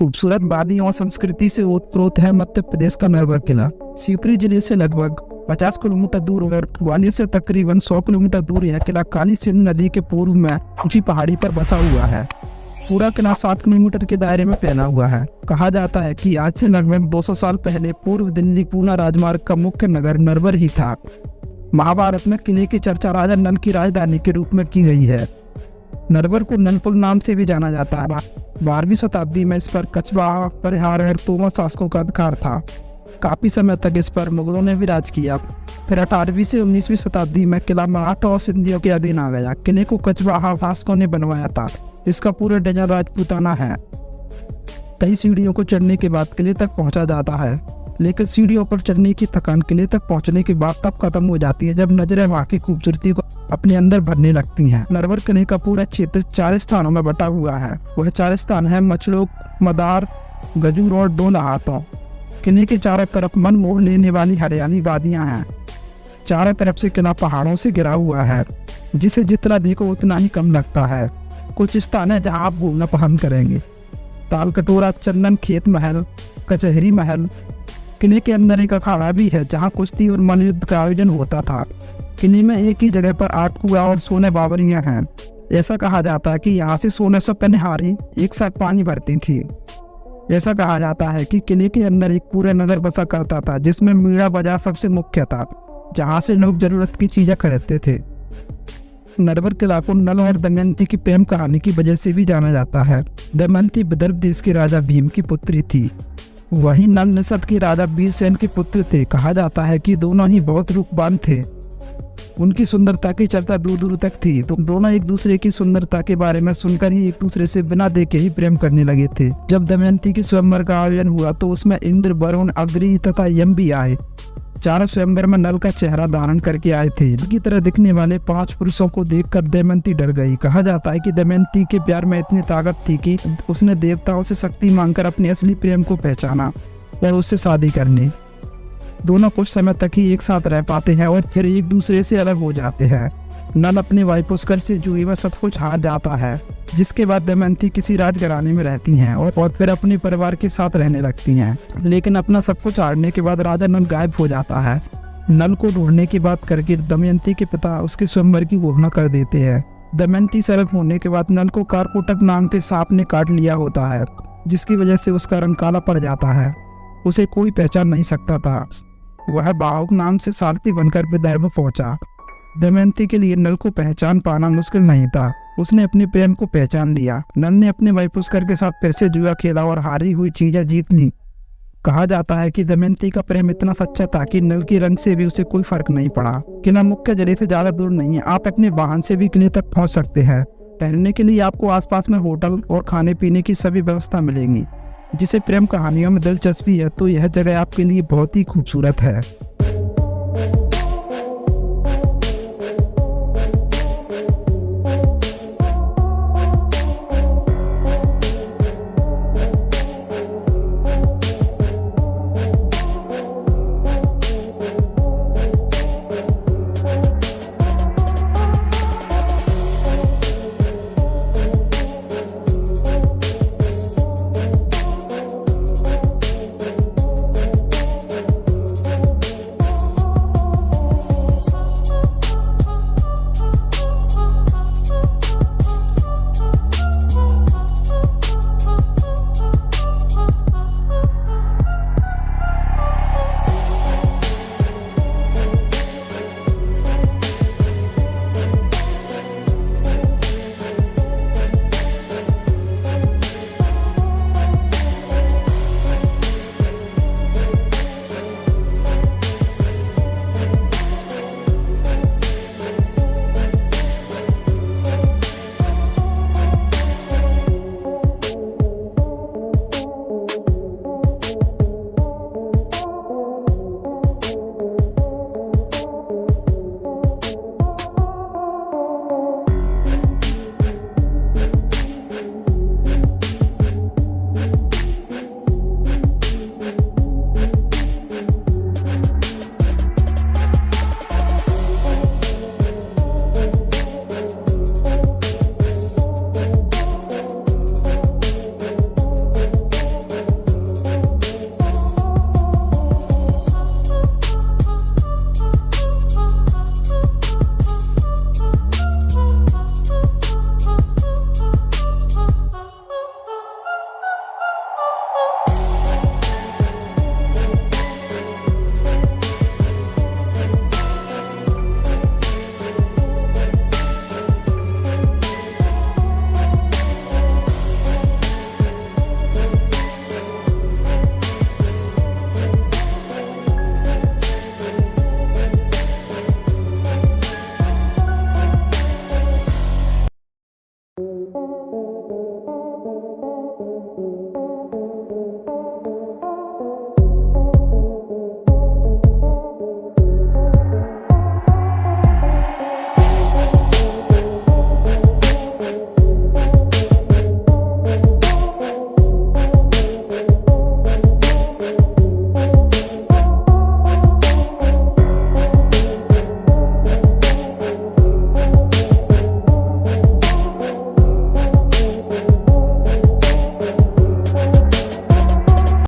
खूबसूरत वादियों और संस्कृति से ओतप्रोत है मध्य प्रदेश का नरवर किला। शिवपुरी जिले से लगभग 50 किलोमीटर दूर और ग्वालियर से तकरीबन 100 किलोमीटर दूर यह किला काली सिंध नदी के पूर्व में ऊंची पहाड़ी पर बसा हुआ है। पूरा किला 7 किलोमीटर के दायरे में फैला हुआ है। कहा जाता है कि आज से लगभग 200 साल पहले पूर्व दिल्ली पूना राजमार्ग का मुख्य नगर नरवर ही था। महाभारत में किले की चर्चा राजा नल की राजधानी के रूप में की गई है। नरवर को नलपुर नाम से भी जाना जाता है। 12वीं शताब्दी में इस पर कछवाहा, परिहार और तोमर शासकों का अधिकार था। काफी समय तक इस पर मुगलों ने भी राज किया। फिर 18वीं से 19वीं शताब्दी में किला मराठा और सिंधियों के अधीन आ गया। किले को कछवाहा शासकों ने बनवाया था। इसका पूरा डिजाइन राजपूताना है। कई सीढ़ियों को चढ़ने के बाद किले तक पहुंचा जाता है, लेकिन सीढ़ियों पर चढ़ने की थकान किले तक पहुंचने के बाद तब खत्म हो जाती है जब नजरें वहां की खूबसूरती को अपने अंदर भरने लगती हैं। नरवर किले का पूरा क्षेत्र 4 स्थानों में बटा हुआ है। वह 4 स्थान है मछलोक, मदार, गजूर और डोला हाथों। किले के चारों तरफ मन मोह लेने वाली हरियाली वादियां हैं। चारों तरफ से किला पहाड़ों से घिरा हुआ है, जिसे जितना देखो उतना ही कम लगता है। कुछ स्थान है जहाँ आप घूमना पसंद करेंगे। ताल कटोरा, चंदन खेत महल, कचहरी महल। किले के अंदर एक अखाड़ा भी है जहाँ कुश्ती और मल्लयुद्ध का आयोजन होता था। किले में एक ही जगह पर 8 कुआं और सोने बावरियां हैं। ऐसा कहा जाता है कि यहाँ से 1600 पनिहारी एक साथ पानी भरती थी। ऐसा कहा जाता है कि किले के अंदर एक पूरा नगर बसा करता था, जिसमें मीणा बाजार सबसे मुख्य था, जहाँ से लोग जरूरत की चीजें खरीदते थे। नरवर किला को नल और दमयंती की प्रेम कहानी की वजह से भी जाना जाता है। दमयंती विदर्भ देश के राजा भीम की पुत्री थी। वहीं नल निषद के राजा वीरसेन के पुत्र थे। कहा जाता है कि दोनों ही बहुत रूपवान थे। उनकी सुंदरता की चर्चा दूर दूर तक थी, तो दोनों एक दूसरे की सुंदरता के बारे में सुनकर ही एक दूसरे से बिना देखे ही प्रेम करने लगे थे। जब दमयंती की स्वयंवर का आयोजन हुआ तो उसमें इंद्र, वरुण, अग्नि तथा यम भी आए। 4 स्वयंवर में नल का चेहरा धारण करके आए थे। इनकी तरह दिखने वाले 5 पुरुषों को देखकर दमयंती डर गई। कहा जाता है कि दमयंती के प्यार में इतनी ताकत थी कि उसने देवताओं से शक्ति मांगकर अपने असली प्रेम को पहचाना और उससे शादी करनी। दोनों कुछ समय तक ही एक साथ रह पाते हैं और फिर एक दूसरे से अलग हो जाते हैं। नल अपने भाई पुष्कर से जुए में सब कुछ हार जाता है, जिसके बाद दमयंती किसी राजघराने में रहती हैं और फिर अपने परिवार के साथ रहने लगती हैं। लेकिन अपना सब कुछ हारने के बाद राजा नल गायब हो जाता है। नल को ढूंढने की बात करके दमयंती के पिता उसके स्वयंवर की घोषणा कर देते हैं। दमयंती सर्प होने के बाद नल को कारकोटक नाम के सांप ने काट लिया होता है, जिसकी वजह से उसका रंग काला पड़ जाता है। उसे कोई पहचान नहीं सकता था। वह बाहुक नाम से सारथी बनकर विदर्भ पहुंचा। दमयंती के लिए नल को पहचान पाना मुश्किल नहीं था। उसने अपने प्रेम को पहचान लिया। नल ने अपने भाई पुष्कर के साथ फिर से जुआ खेला और हारी हुई चीजें जीत ली। कहा जाता है कि दमयंती का प्रेम इतना सच्चा था कि नल के रंग से भी उसे कोई फर्क नहीं पड़ा। किला मुख्य जगह से ज्यादा दूर नहीं है। आप अपने वाहन से भी किले तक पहुंच सकते हैं। ठहरने के लिए आपको आसपास में होटल और खाने पीने की सभी व्यवस्था मिलेंगी। जिसे प्रेम कहानियों में दिलचस्पी है तो यह जगह आपके लिए बहुत ही खूबसूरत है।